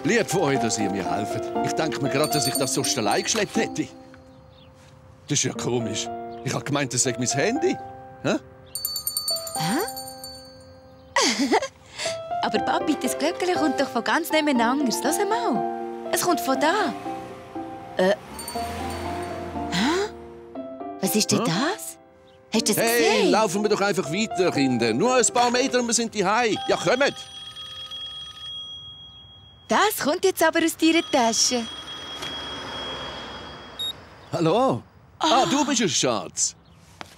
Lieb von euch, dass ihr mir helft. Ich denke mir gerade, dass ich das sonst allein geschleppt hätte. Das ist ja komisch. Ich habe gemeint, das sei mein Handy. Hä? Aber Papi, das Glöckchen kommt doch von ganz nebeneinander. Lass mal. Es kommt von da. Hä? Was ist denn das? Hast du das Hey, gesehen? laufen wir doch einfach weiter, Kinder. Nur ein paar Meter und wir sind daheim. Ja, kommt! Das kommt jetzt aber aus deiner Tasche. Hallo? Ah, du bist es, Schatz.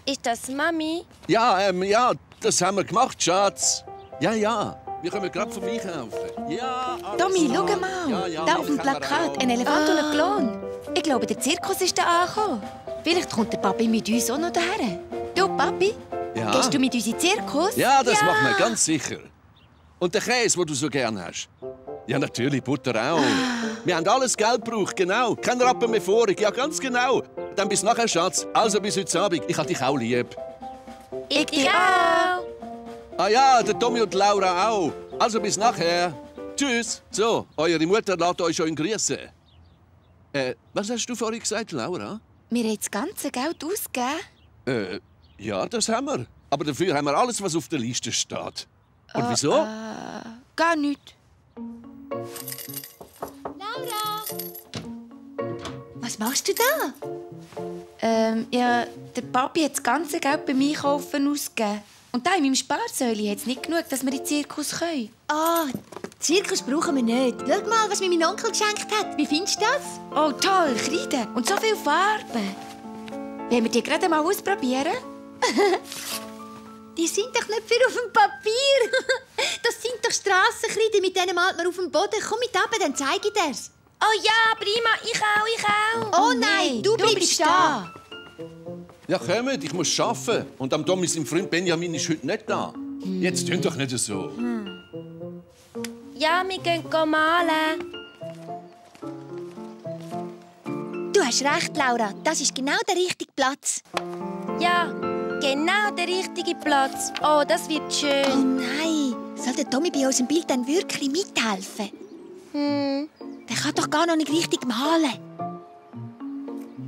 Ist das Mami? Ja, ja, das haben wir gemacht, Schatz. Ja. Wir kommen gerade vorbeikaufen. Ja, Tommy, schau mal. Ja, da auf dem Plakat, ein Elefant und ein Klon. Ich glaube, der Zirkus ist da angekommen. Vielleicht kommt der Papi mit uns auch noch daher. Du, Papi, Ja. gehst du mit uns in den Zirkus? Ja, das machen wir ganz sicher. Und den Käse, den du so gern hast. Ja, natürlich, Butter auch. Wir haben alles Geld gebraucht, genau. Kein Rappen mehr vorig, ja, ganz genau. Dann bis nachher, Schatz. Also bis heute Abend. Ich hab dich auch lieb. Ich dich auch. Ah ja, der Tommy und Laura auch. Also bis nachher. Tschüss. So, eure Mutter lässt euch schon grüßen. Was hast du vorhin gesagt, Laura? Wir haben das ganze Geld ausgegeben. Ja, das haben wir. Aber dafür haben wir alles, was auf der Liste steht. Und wieso? Gar nicht. Laura! Was machst du da? Ja, der Papi hat das ganze Geld beim Einkaufen ausgegeben. Und da in meinem Sparsäule hat es nicht genug, dass wir in den Zirkus können. Ah, Zirkus brauchen wir nicht. Schau mal, was mir mein Onkel geschenkt hat. Wie findest du das? Oh, toll, Kreide und so viele Farben. Wollen wir die gerade mal ausprobieren? Die sind doch nicht für auf dem Papier. Das sind doch Strassenkreide, mit denen malt man auf dem Boden. Komm mit runter, dann zeige ich dir's. Oh ja, prima. Ich auch. Oh nein, du bleibst da. Ja, kommt, ich muss arbeiten. Und am Tommy, sein Freund Benjamin, ist heute nicht da. Jetzt tun doch nicht so. Ja, wir gehen malen. Du hast recht, Laura. Das ist genau der richtige Platz. Ja, genau der richtige Platz. Oh, das wird Oh schön. nein, soll der Tommy bei unserem Bild dann wirklich mithelfen? Der kann doch gar noch nicht richtig malen.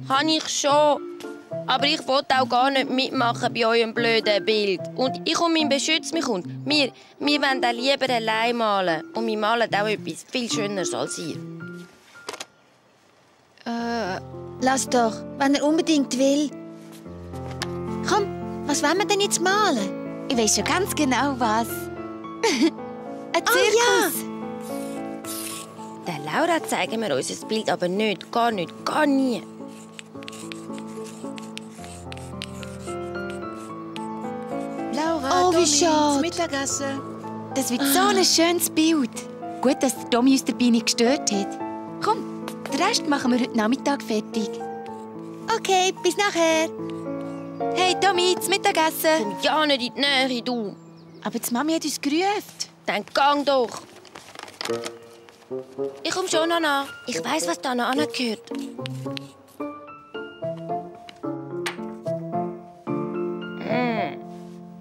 Kann ich schon. Aber ich wollte auch gar nicht mitmachen bei eurem blöden Bild. Und ich und mein Beschütz mich und wir wollen auch lieber allein malen. Und wir malen auch etwas viel Schöneres als ihr. Lass doch, wenn er unbedingt will. Komm, was wollen wir denn jetzt malen? Ich weiss schon ganz genau, was. Ein Oh Zirkus. Der Laura zeigen wir unser Bild aber nicht, gar nie. Laura, Oh, wie Tommy, schade. zum Mittagessen. Das wird so ein schönes Bild. Gut, dass der Tommy uns dabei nicht gestört hat. Komm, den Rest machen wir heute Nachmittag fertig. Okay, bis nachher. Hey, Tommy, zum Mittagessen. Komm ja nicht in die Nähe, du. Aber die Mami hat uns gerufen. Dann gang doch. Ich komm schon noch nach. Ich weiss, was da noch angehört.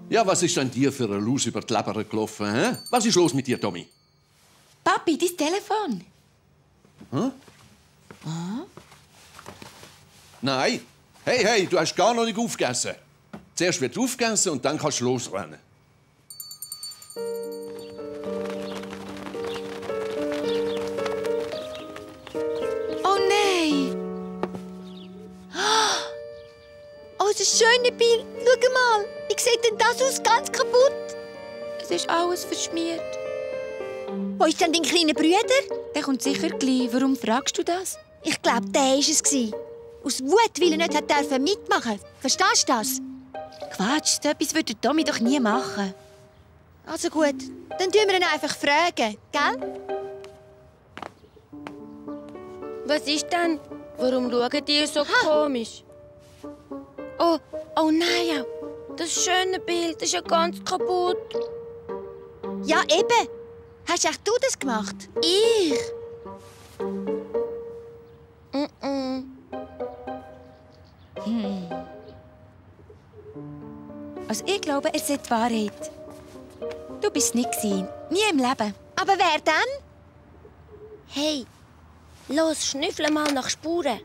Ja, was ist denn dir für eine Lus über die Leber gelaufen? Hä? Was ist los mit dir, Tommy? Papi, dein Telefon. Nein. Hey, du hast gar noch nicht aufgegessen. Zuerst wird aufgegessen und dann kannst du losrennen. Oh nein. Oh, das schöne Bild. Schau mal. Wie sieht denn das aus? Ganz kaputt. Es ist alles verschmiert. Wo ist denn dein kleiner Bruder? Der kommt sicher gleich. Warum fragst du das? Ich glaube, der war es. Aus Wut, weil er nicht mitmachen durfte. Verstehst du das? Quatsch, so etwas würde Tommy doch nie machen. Also gut, dann tun wir ihn einfach fragen, gell? Was ist denn? Warum schaut ihr so komisch? Oh nein, ja. Das schöne Bild ist ja ganz kaputt. Ja, eben. Hast echt du das gemacht? Ich? Also ich glaube, er sagt die Wahrheit. Du bist es nicht gewesen. Nie im Leben. Aber wer dann? Hey, los, schnüffle mal nach Spuren.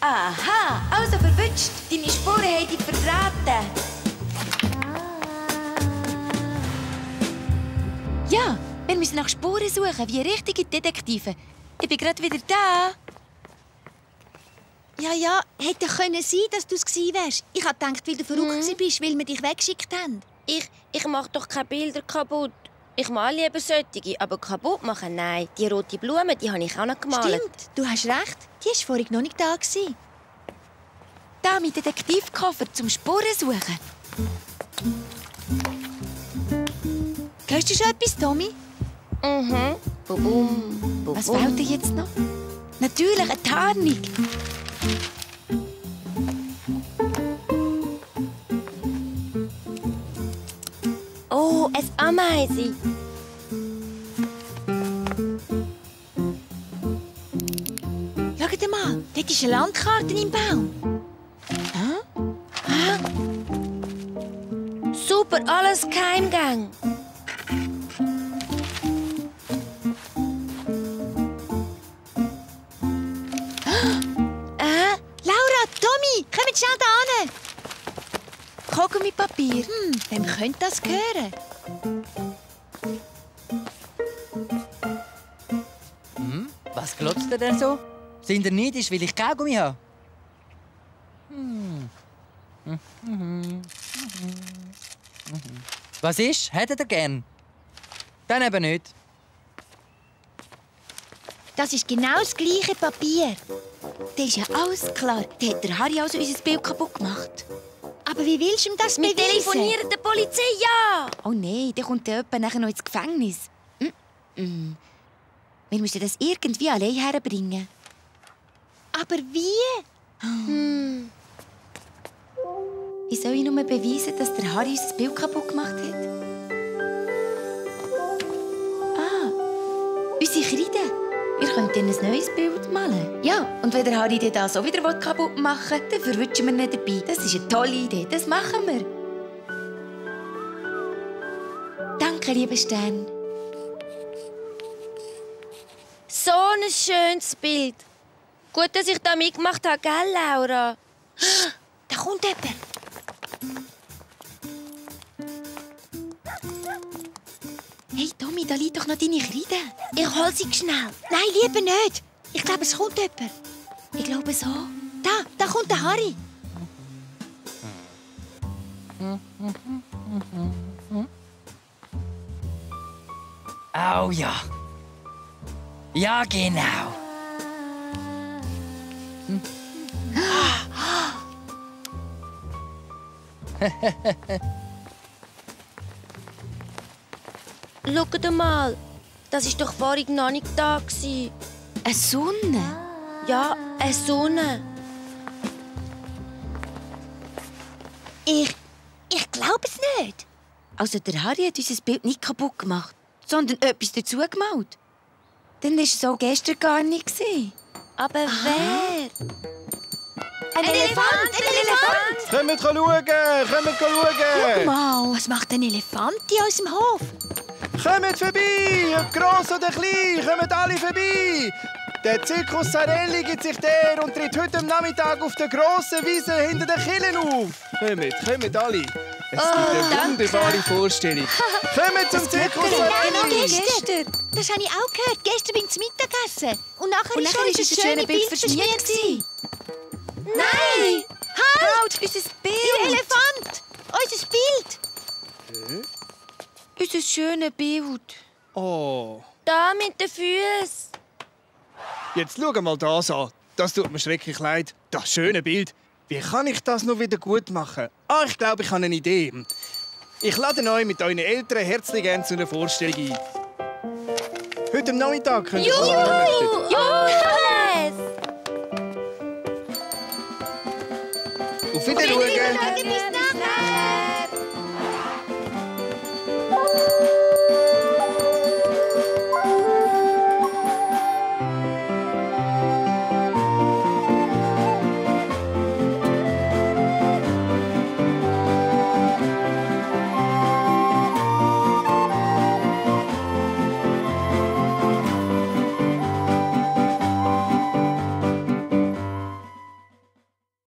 Aha, also verwünscht. Deine Spuren haben dich verraten. Ja, wir müssen nach Spuren suchen, wie richtige Detektive. Ich bin gerade wieder da. Ja, hätte können sein, dass du es gewesen wärst. Ich habe gedacht, weil du verrückt bist, weil wir dich weggeschickt haben. Ich mache doch keine Bilder kaputt. Ich male lieber solche, aber kaputt machen, nein. Die rote Blume, die habe ich auch noch gemalt. Stimmt, du hast recht. Die war vorhin noch nicht da. Da mit Detektivkoffer zum Spuren suchen. Hörst du schon etwas, Tommy? Mhm. Bubum, bubum. Was fehlt dir jetzt noch? Natürlich eine Tarnung. Oh, ein Ameise. Schaut mal, dort ist eine Landkarte im Baum. Super, alles Geheimgang. Laura, Tommy, kommt schnell da hin. Kaugummipapier. Wem könnte das gehören? Was glotzt ihr denn so? Sind ihr neidisch, weil ich Kaugummi habe? Was ist? Hättet ihr gern? Dann eben nicht. Das ist genau das gleiche Papier. Das ist ja alles klar. Da hat der Harry also unser Bild kaputt gemacht. Aber wie willst du ihm das Wir beweisen? telefonieren der Polizei, ja! Oh nein, der kommt ja jemand nachher noch ins Gefängnis. Wir müssen das irgendwie allein herbringen. Aber wie? Wie soll ich nur beweisen, dass der Harry unser Bild kaputt gemacht hat? Unsere Kreide. Wir könnten ein neues Bild malen. Ja, und wenn der Harry das auch wieder kaputt machen will, dann verwünschen wir ihn dabei. Das ist eine tolle Idee, das machen wir. Danke, lieber Stern. So ein schönes Bild. Gut, dass ich da mitgemacht habe, gell, Laura? Da kommt jemand. Hey, Tommy, da liegt doch noch deine Kreide. Ich hol sie schnell. Nein, lieber nicht. Ich glaube, es kommt jemand. Ich glaube so. Da kommt der Harry. Oh ja. Ja, genau. Schaut mal, das war doch vorhin noch nicht da. Eine Sonne? Ja, eine Sonne. Ich glaube es nicht. Also der Harry hat unser Bild nicht kaputt gemacht, sondern etwas dazu gemalt. Dann war es auch gestern gar nicht. Aber wer? Ein Elefant! Ein Elefant! Kommt schauen! Wow, was macht ein Elefant in unserem Hof? Kommt vorbei! Ob gross oder klein, kommt alle vorbei! Der Zirkus Sarelli gibt sich der und tritt heute am Nachmittag auf der grossen Wiese hinter den Killen auf. Kommt alle! Es gibt eine wunderbare Vorstellung. Kommt zum Zirkus Sarelli! Gestern. Das habe ich auch gehört. Gestern beim Mittagessen. Und nachher Und nachher ist ist unser schönes Bild verschmiert. Nein! Halt, unser Ihr Bild! Elefant! Unser Bild! Unser schönes Bild. Oh, Da mit den Füßen. jetzt schau mal das an. Das tut mir schrecklich leid. Das schöne Bild. Wie kann ich das noch wieder gut machen? Ich glaube, ich habe eine Idee. Ich lade euch mit euren Eltern herzlich gerne zu einer Vorstellung ein. Heute am Nachmittag könnt ihr Juhu! kommen. Johannes! Auf Wiedersehen. Bis dann.